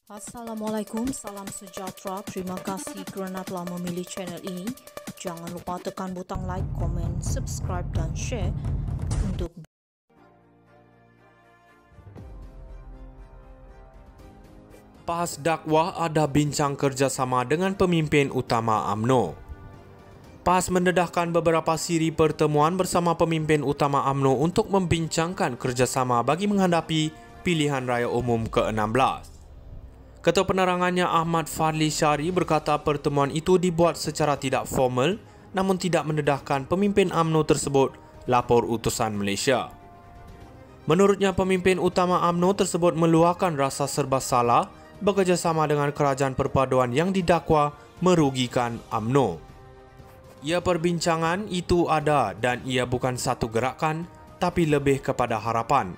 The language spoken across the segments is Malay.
Assalamualaikum, salam sejahtera. Terima kasih kerana telah memilih channel ini. Jangan lupa tekan butang like, komen, subscribe dan share untuk PAS dakwah ada bincang kerjasama dengan pemimpin utama UMNO. PAS mendedahkan beberapa siri pertemuan bersama pemimpin utama UMNO untuk membincangkan kerjasama bagi menghadapi pilihan raya umum ke-16. Ketua Penerangannya Ahmad Fadli Syari berkata pertemuan itu dibuat secara tidak formal namun tidak mendedahkan pemimpin UMNO tersebut lapor utusan Malaysia. Menurutnya, pemimpin utama UMNO tersebut meluahkan rasa serba salah bekerjasama dengan kerajaan perpaduan yang didakwa merugikan UMNO. Ia perbincangan itu ada dan ia bukan satu gerakan tapi lebih kepada harapan.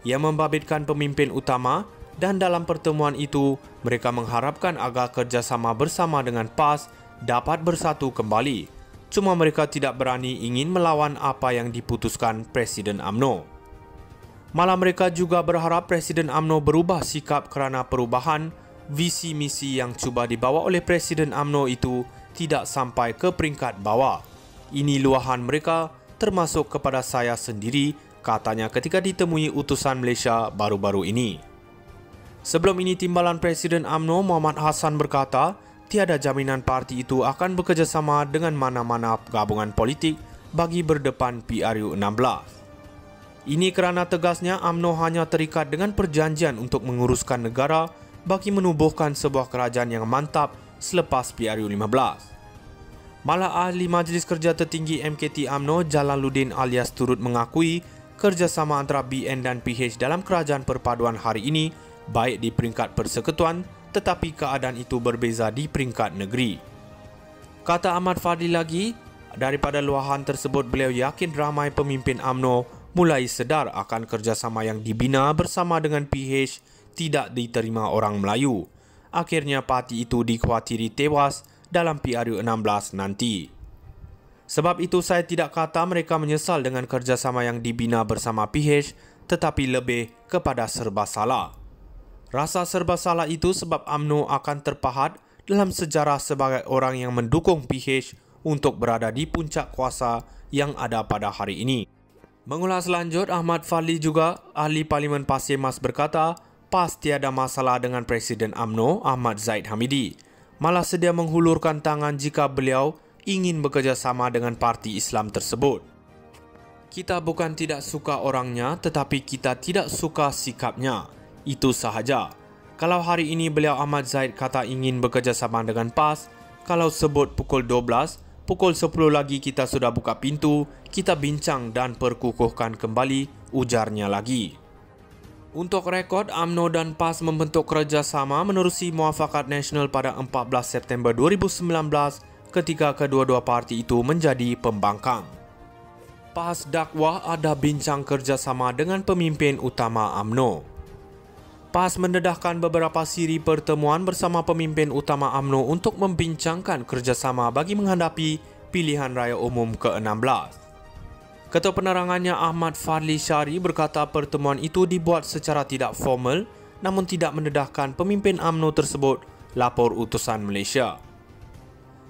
Ia membabitkan pemimpin utama dan dalam pertemuan itu mereka mengharapkan agar kerjasama bersama dengan PAS dapat bersatu kembali. Cuma mereka tidak berani ingin melawan apa yang diputuskan Presiden UMNO. Malah mereka juga berharap Presiden UMNO berubah sikap kerana perubahan visi misi yang cuba dibawa oleh Presiden UMNO itu tidak sampai ke peringkat bawah. Ini luahan mereka termasuk kepada saya sendiri, katanya ketika ditemui utusan Malaysia baru-baru ini. Sebelum ini, Timbalan Presiden UMNO Muhammad Hassan berkata tiada jaminan parti itu akan bekerjasama dengan mana-mana gabungan politik bagi berdepan PRU16. Ini kerana tegasnya UMNO hanya terikat dengan perjanjian untuk menguruskan negara bagi menubuhkan sebuah kerajaan yang mantap selepas PRU15. Malah ahli Majlis Kerja Tertinggi MKT UMNO Jalaluddin alias turut mengakui kerjasama antara BN dan PH dalam kerajaan perpaduan hari ini baik di peringkat persekutuan tetapi keadaan itu berbeza di peringkat negeri. Kata Ahmad Fadli lagi, daripada luahan tersebut beliau yakin ramai pemimpin UMNO mulai sedar akan kerjasama yang dibina bersama dengan PH tidak diterima orang Melayu. Akhirnya parti itu dikhawatiri tewas dalam PRU16 nanti. Sebab itu saya tidak kata mereka menyesal dengan kerjasama yang dibina bersama PH tetapi lebih kepada serba salah. Rasa serba salah itu sebab UMNO akan terpahat dalam sejarah sebagai orang yang mendukung PH untuk berada di puncak kuasa yang ada pada hari ini. Mengulas lanjut, Ahmad Fadli juga, ahli Parlimen Pasir Mas berkata, PAS tiada masalah dengan Presiden UMNO Ahmad Zahid Hamidi. Malah sedia menghulurkan tangan jika beliau ingin bekerjasama dengan parti Islam tersebut. Kita bukan tidak suka orangnya tetapi kita tidak suka sikapnya. Itu sahaja. Kalau hari ini beliau Ahmad Zahid kata ingin bekerjasama dengan PAS, kalau sebut pukul 12, pukul 10 lagi kita sudah buka pintu, kita bincang dan perkukuhkan kembali, ujarnya lagi. Untuk rekod, UMNO dan PAS membentuk kerjasama menerusi Muafakat Nasional pada 14 September 2019 ketika kedua-dua parti itu menjadi pembangkang. PAS dakwah ada bincang kerjasama dengan pemimpin utama UMNO. PAS mendedahkan beberapa siri pertemuan bersama pemimpin utama UMNO untuk membincangkan kerjasama bagi menghadapi pilihan raya umum ke-16. Ketua Penerangannya Ahmad Fadli Syari berkata pertemuan itu dibuat secara tidak formal namun tidak mendedahkan pemimpin UMNO tersebut lapor utusan Malaysia.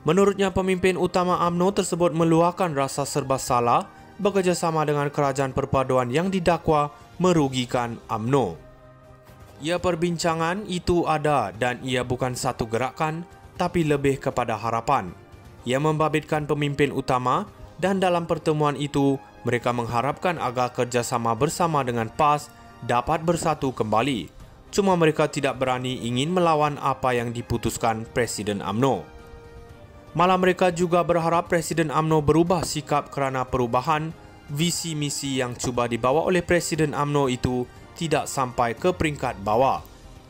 Menurutnya, pemimpin utama UMNO tersebut meluahkan rasa serba salah bekerjasama dengan kerajaan perpaduan yang didakwa merugikan UMNO. Ia perbincangan itu ada dan ia bukan satu gerakan tapi lebih kepada harapan. Ia membabitkan pemimpin utama dan dalam pertemuan itu mereka mengharapkan agar kerjasama bersama dengan PAS dapat bersatu kembali. Cuma mereka tidak berani ingin melawan apa yang diputuskan Presiden UMNO. Malah mereka juga berharap Presiden UMNO berubah sikap kerana perubahan visi misi yang cuba dibawa oleh Presiden UMNO itu tidak sampai ke peringkat bawah.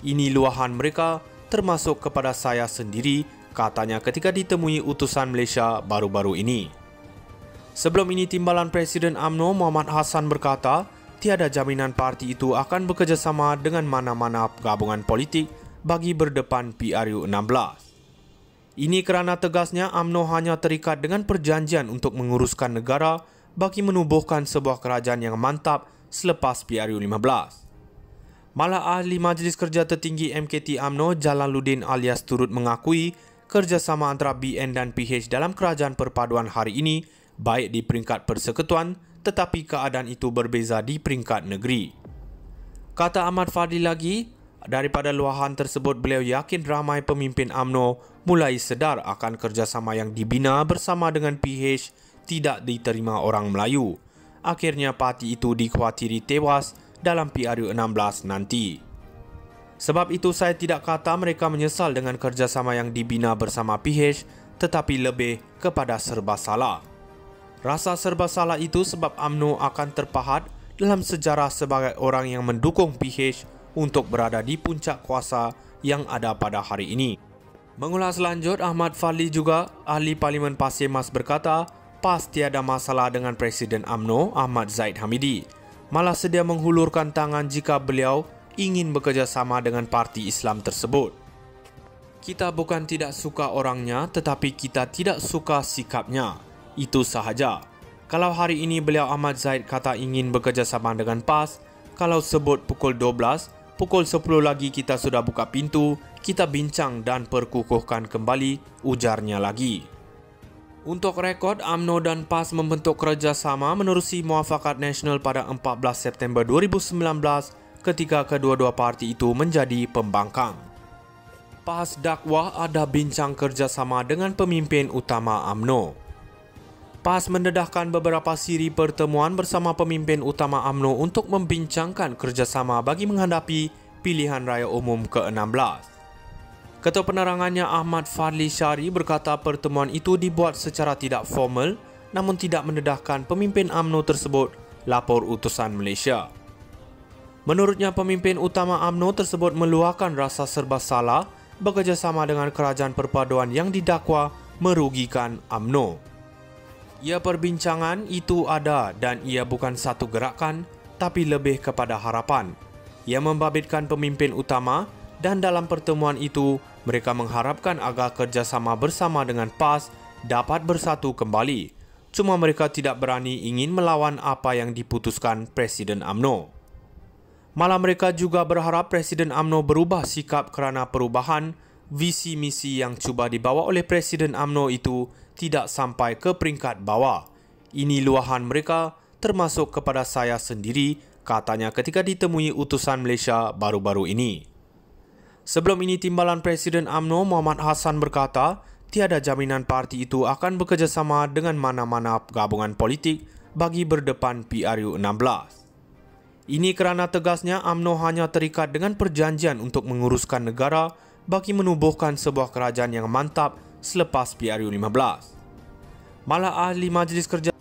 Ini luahan mereka termasuk kepada saya sendiri, katanya ketika ditemui utusan Malaysia baru-baru ini. Sebelum ini, Timbalan Presiden UMNO Muhammad Hassan berkata tiada jaminan parti itu akan bekerjasama dengan mana-mana gabungan politik bagi berdepan PRU16. Ini kerana tegasnya UMNO hanya terikat dengan perjanjian untuk menguruskan negara bagi menubuhkan sebuah kerajaan yang mantap selepas PRU15. Malah ahli Majlis Kerja Tertinggi MKT UMNO Jalaluddin alias turut mengakui kerjasama antara BN dan PH dalam kerajaan perpaduan hari ini baik di peringkat persekutuan tetapi keadaan itu berbeza di peringkat negeri. Kata Ahmad Fadli lagi, daripada luahan tersebut beliau yakin ramai pemimpin UMNO mulai sedar akan kerjasama yang dibina bersama dengan PH tidak diterima orang Melayu. Akhirnya parti itu dikhawatiri tewas dalam PRU 16 nanti. Sebab itu saya tidak kata mereka menyesal dengan kerjasama yang dibina bersama PH, tetapi lebih kepada serba salah. Rasa serba salah itu sebab UMNO akan terpahat dalam sejarah sebagai orang yang mendukung PH untuk berada di puncak kuasa yang ada pada hari ini. Mengulas lanjut, Ahmad Fadli juga, ahli Parlimen Pasir Mas berkata, PAS tiada masalah dengan Presiden UMNO Ahmad Zahid Hamidi. Malah sedia menghulurkan tangan jika beliau ingin bekerjasama dengan parti Islam tersebut. Kita bukan tidak suka orangnya, tetapi kita tidak suka sikapnya. Itu sahaja. Kalau hari ini beliau Ahmad Zahid kata ingin bekerjasama dengan PAS, kalau sebut pukul 12, pukul 10 lagi kita sudah buka pintu, kita bincang dan perkukuhkan kembali, ujarnya lagi. Untuk rekod, UMNO dan PAS membentuk kerjasama menerusi Muafakat Nasional pada 14 September 2019 ketika kedua-dua parti itu menjadi pembangkang. PAS dakwah ada bincang kerjasama dengan pemimpin utama UMNO. PAS mendedahkan beberapa siri pertemuan bersama pemimpin utama UMNO untuk membincangkan kerjasama bagi menghadapi pilihan raya umum ke-16. Ketua Penerangannya Ahmad Fadli Syari berkata pertemuan itu dibuat secara tidak formal namun tidak mendedahkan pemimpin UMNO tersebut lapor utusan Malaysia. Menurutnya pemimpin utama UMNO tersebut meluahkan rasa serba salah bekerjasama dengan kerajaan perpaduan yang didakwa merugikan UMNO. Ia perbincangan itu ada dan ia bukan satu gerakan tapi lebih kepada harapan. Ia membabitkan pemimpin utama dan dalam pertemuan itu mereka mengharapkan agar kerjasama bersama dengan PAS dapat bersatu kembali. Cuma mereka tidak berani ingin melawan apa yang diputuskan Presiden UMNO. Malah mereka juga berharap Presiden UMNO berubah sikap kerana perubahan visi misi yang cuba dibawa oleh Presiden UMNO itu tidak sampai ke peringkat bawah. Ini luahan mereka termasuk kepada saya sendiri, katanya ketika ditemui utusan Malaysia baru-baru ini. Sebelum ini, Timbalan Presiden UMNO Muhammad Hassan berkata, tiada jaminan parti itu akan bekerjasama dengan mana-mana gabungan politik bagi berdepan PRU 16. Ini kerana tegasnya UMNO hanya terikat dengan perjanjian untuk menguruskan negara bagi menubuhkan sebuah kerajaan yang mantap selepas PRU 15. Malah ahli Majlis Kerja